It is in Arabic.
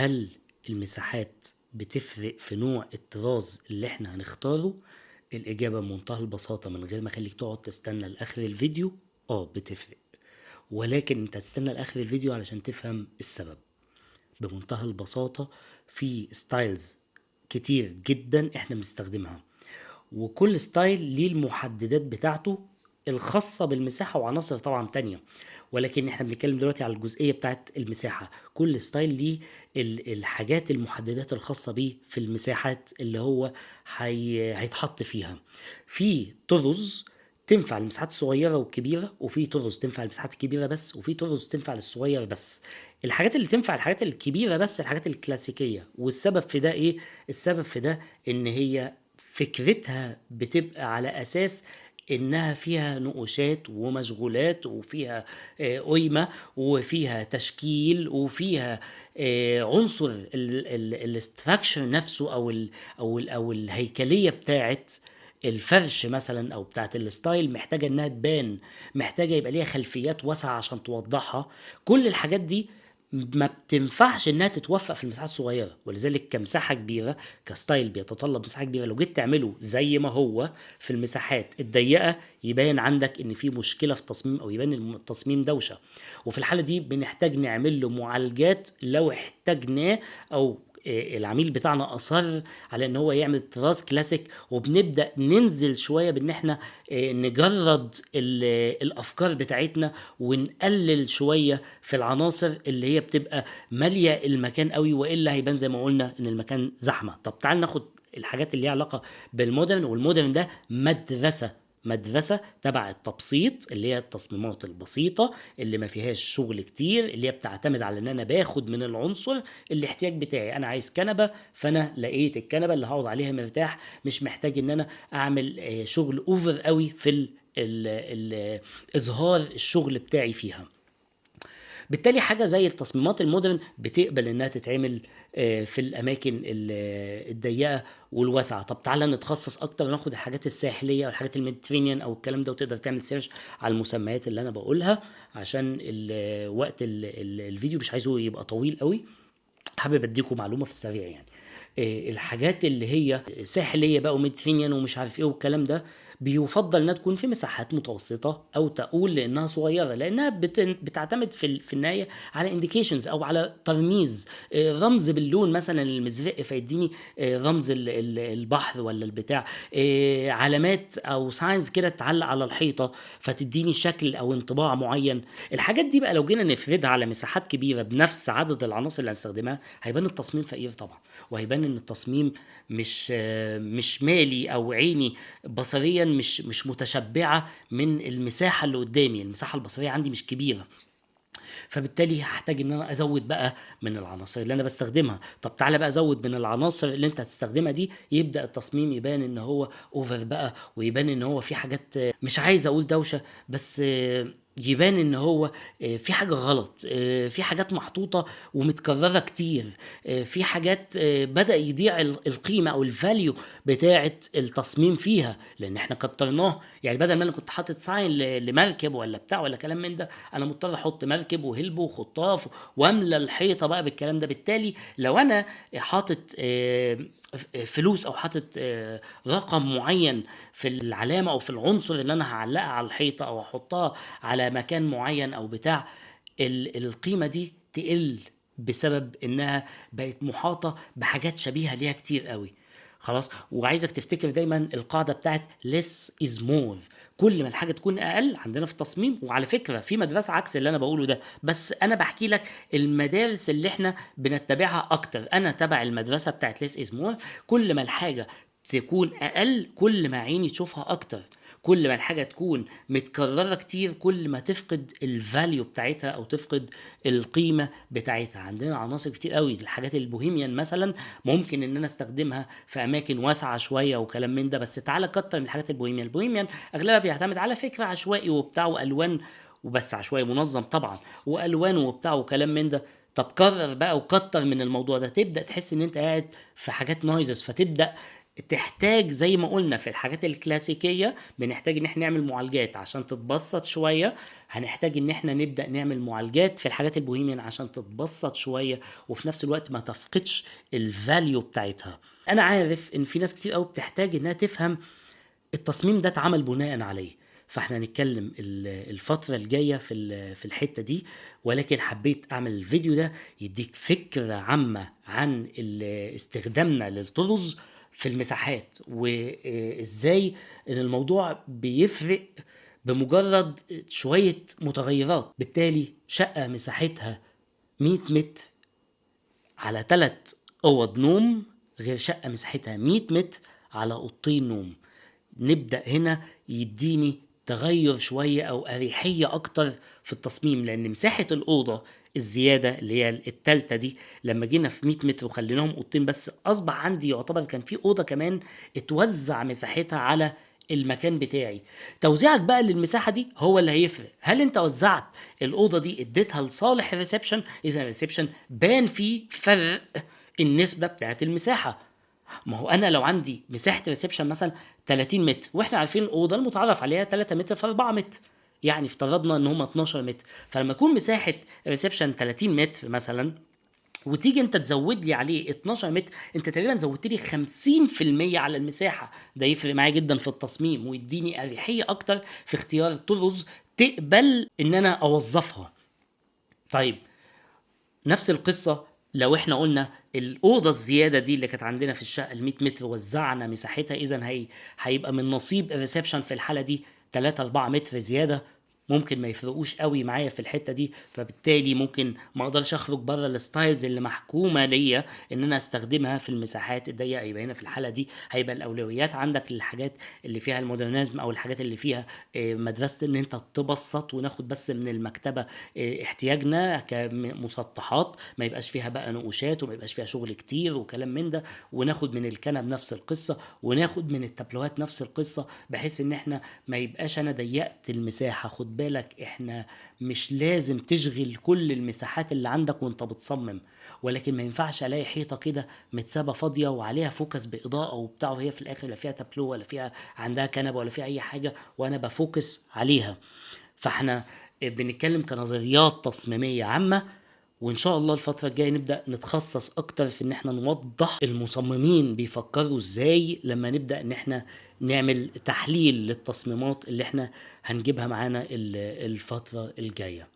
هل المساحات بتفرق في نوع الطراز اللي احنا هنختاره؟ الإجابة بمنتهى البساطة من غير ما اخليك تقعد تستنى لآخر الفيديو. بتفرق، ولكن انت تستنى لآخر الفيديو علشان تفهم السبب. بمنتهى البساطة، في ستايلز كتير جدا احنا بنستخدمها، وكل ستايل ليه المحددات بتاعته الخاصة بالمساحة وعناصر طبعا تانية، ولكن احنا بنتكلم دلوقتي على الجزئية بتاعت المساحة. كل ستايل ليه الحاجات المحددات الخاصة بيه في المساحات اللي هو هيتحط فيها. في طرز تنفع للمساحات الصغيرة والكبيرة، وفي طرز تنفع للمساحات الكبيرة بس، وفي طرز تنفع للصغير بس. الحاجات اللي تنفع الحاجات الكبيرة بس الحاجات الكلاسيكية. والسبب في ده ايه؟ السبب في ده ان هي فكرتها بتبقى على اساس انها فيها نقوشات ومشغولات وفيها قيمة وفيها تشكيل وفيها عنصر الاستراكشر نفسه او الهيكلية بتاعت الفرش مثلا او بتاعت الستايل، محتاجة انها تبان، محتاجة يبقى ليها خلفيات واسعة عشان توضحها. كل الحاجات دي ما بتنفعش انها تتوفق في المساحات الصغيره، ولذلك كمساحه كبيره كستايل بيتطلب مساحه كبيره، لو جيت تعمله زي ما هو في المساحات الضيقه يبان عندك ان في مشكله في التصميم او يبان ان التصميم دوشه. وفي الحاله دي بنحتاج نعمل له معالجات لو احتاجناه، او العميل بتاعنا اصر على ان هو يعمل طراز كلاسيك، وبنبدا ننزل شويه بان احنا نجرد الافكار بتاعتنا ونقلل شويه في العناصر اللي هي بتبقى ماليه المكان قوي، والا هيبان زي ما قلنا ان المكان زحمه. طب تعال ناخد الحاجات اللي ليها علاقه بالمودرن، والمودرن ده مدرسة تبع التبسيط، اللي هي التصميمات البسيطة اللي ما فيهاش شغل كتير، اللي هي بتعتمد على ان انا باخد من العنصر الاحتياج بتاعي. انا عايز كنبة، فانا لقيت الكنبة اللي هقعد عليها مرتاح، مش محتاج ان انا اعمل شغل اوفر قوي في اظهار الشغل بتاعي فيها. بالتالي حاجة زي التصميمات المودرن بتقبل انها تتعمل في الاماكن الضيقة والواسعة. طب تعالى نتخصص اكتر وناخد الحاجات الساحلية والحاجات الميديترينيان او الكلام ده، وتقدر تعمل سيرش على المسميات اللي انا بقولها عشان وقت الفيديو مش عايزه يبقى طويل قوي. حابب اديكم معلومة في السريع يعني. الحاجات اللي هي ساحليه بقى وميديترينيان ومش عارف ايه والكلام ده، بيفضل انها تكون في مساحات متوسطه او تقول لانها صغيره، لانها بتعتمد في النهايه على انديكيشنز او على ترميز، رمز باللون مثلا المزرق فيديني رمز البحر ولا البتاع، علامات او ساينز كده تعلق على الحيطه فتديني شكل او انطباع معين. الحاجات دي بقى لو جينا نفردها على مساحات كبيره بنفس عدد العناصر اللي هنستخدمها، هيبان التصميم فقير طبعا، وهيبان ان التصميم مش مالي او عيني بصريا، مش متشبعه من المساحه اللي قدامي. المساحه البصريه عندي مش كبيره، فبالتالي هحتاج ان انا ازود بقى من العناصر اللي انا بستخدمها. طب تعالى بقى ازود من العناصر اللي انت هتستخدمها دي، يبدا التصميم يبان ان هو اوفر بقى، ويبان ان هو في حاجات مش عايز اقول دوشه، بس يبان ان هو في حاجه غلط، في حاجات محطوطه ومتكرره كتير، في حاجات بدا يضيع القيمه او الفاليو بتاعه التصميم فيها، لان احنا كترناه. يعني بدل ما انا كنت حاطط ساين لمركب ولا بتاع ولا كلام من ده، انا مضطر احط مركب وهلب وخطاف واملى الحيطه بقى بالكلام ده. بالتالي لو انا حاطط فلوس او حاطط رقم معين في العلامه او في العنصر اللي انا هعلقها على الحيطه او احطها على مكان معين او بتاع، القيمه دي تقل بسبب انها بقت محاطه بحاجات شبيهه ليها كتير قوي. خلاص، وعايزك تفتكر دايما القاعده بتاعت less is more. كل ما الحاجه تكون اقل عندنا في التصميم، وعلى فكره في مدرسه عكس اللي انا بقوله ده، بس انا بحكي لك المدارس اللي احنا بنتبعها اكتر. انا تبع المدرسه بتاعت less is more. كل ما الحاجه تكون اقل كل ما عيني تشوفها اكتر، كل ما الحاجه تكون متكرره كتير كل ما تفقد الفاليو بتاعتها او تفقد القيمه بتاعتها. عندنا عناصر كتير قوي، الحاجات البوهيميان مثلا ممكن ان انا استخدمها في اماكن واسعه شويه وكلام من ده، بس تعالى كتر من الحاجات البوهيميان. البوهيميان اغلبها بيعتمد على فكره عشوائي وبتاع والوان، وبس عشوائي منظم طبعا، والوان وبتاع وكلام من ده. طب كرر بقى وكتر من الموضوع ده، تبدا تحس ان انت قاعد في حاجات نويزز، فتبدا تحتاج زي ما قلنا في الحاجات الكلاسيكية بنحتاج ان احنا نعمل معالجات عشان تتبسط شوية، هنحتاج ان احنا نبدأ نعمل معالجات في الحاجات البوهيميان عشان تتبسط شوية وفي نفس الوقت ما تفقدش الفاليو بتاعتها. انا عارف ان في ناس كتير قوي بتحتاج انها تفهم التصميم ده اتعمل بناء عليه، فاحنا هنتكلم الفترة الجاية في الحتة دي، ولكن حبيت اعمل الفيديو ده يديك فكرة عامة عن استخدامنا للطرز في المساحات، وازاي ان الموضوع بيفرق بمجرد شوية متغيرات. بالتالي شقة مساحتها 100 متر على 3 اوض نوم غير شقة مساحتها 100 متر على اوضتين نوم. نبدأ هنا يديني تغير شوية أو أريحية أكتر في التصميم، لأن مساحة الأوضة الزيادة اللي هي التالتة دي لما جينا في 100 متر وخليناهم أوضتين بس، أصبح عندي يعتبر كان في أوضة كمان اتوزع مساحتها على المكان بتاعي. توزيعك بقى للمساحة دي هو اللي هيفرق. هل انت وزعت الأوضة دي اديتها لصالح الريسبشن؟ إذا الريسبشن بان فيه فرق النسبة بتاعت المساحة. ما هو انا لو عندي مساحه ريسبشن مثلا 30 متر، واحنا عارفين الاوضه المتعرف عليها 3 متر في 4 متر، يعني افترضنا ان هم 12 متر، فلما يكون مساحه ريسبشن 30 متر مثلا وتيجي انت تزود لي عليه 12 متر، انت تقريبا زودت لي 50% على المساحه. ده يفرق معايا جدا في التصميم ويديني اريحيه اكتر في اختيار طرز تقبل ان انا اوظفها. طيب نفس القصة لو احنا قلنا الأوضة الزيادة دي اللي كانت عندنا في الشقة ال 100 متر وزعنا مساحتها، إذا هيبقى من نصيب الريسبشن في الحالة دي 3 4 متر زيادة، ممكن ما يفرقوش قوي معايا في الحتة دي، فبالتالي ممكن ما اقدرش اخرج بره الستايلز اللي محكومة ليا ان انا استخدمها في المساحات الضيقة. يبقى هنا في الحالة دي هيبقى الاولويات عندك للحاجات اللي فيها المودرنزم او الحاجات اللي فيها مدرسة ان انت تبسط وناخد بس من المكتبة احتياجنا كمسطحات، ما يبقاش فيها بقى نقوشات وما يبقاش فيها شغل كتير وكلام من ده، وناخد من الكنب نفس القصة وناخد من التابلوهات نفس القصة، بحيث ان احنا ما يبقاش انا ضيقت المساحة. خد بالك احنا مش لازم تشغل كل المساحات اللي عندك وانت بتصمم، ولكن ما ينفعش الاقي حيطة كده متسابة فاضية وعليها فوكس بإضاءة وبتاع، وهي في الاخر لا فيها تابلو ولا فيها عندها كنبة ولا فيها اي حاجة وانا بفوكس عليها. فاحنا بنتكلم كنظريات تصميمية عامة، وان شاء الله الفترة الجاية نبدأ نتخصص اكتر في ان احنا نوضح المصممين بيفكروا ازاي لما نبدأ ان احنا نعمل تحليل للتصميمات اللي احنا هنجيبها معانا الفترة الجاية.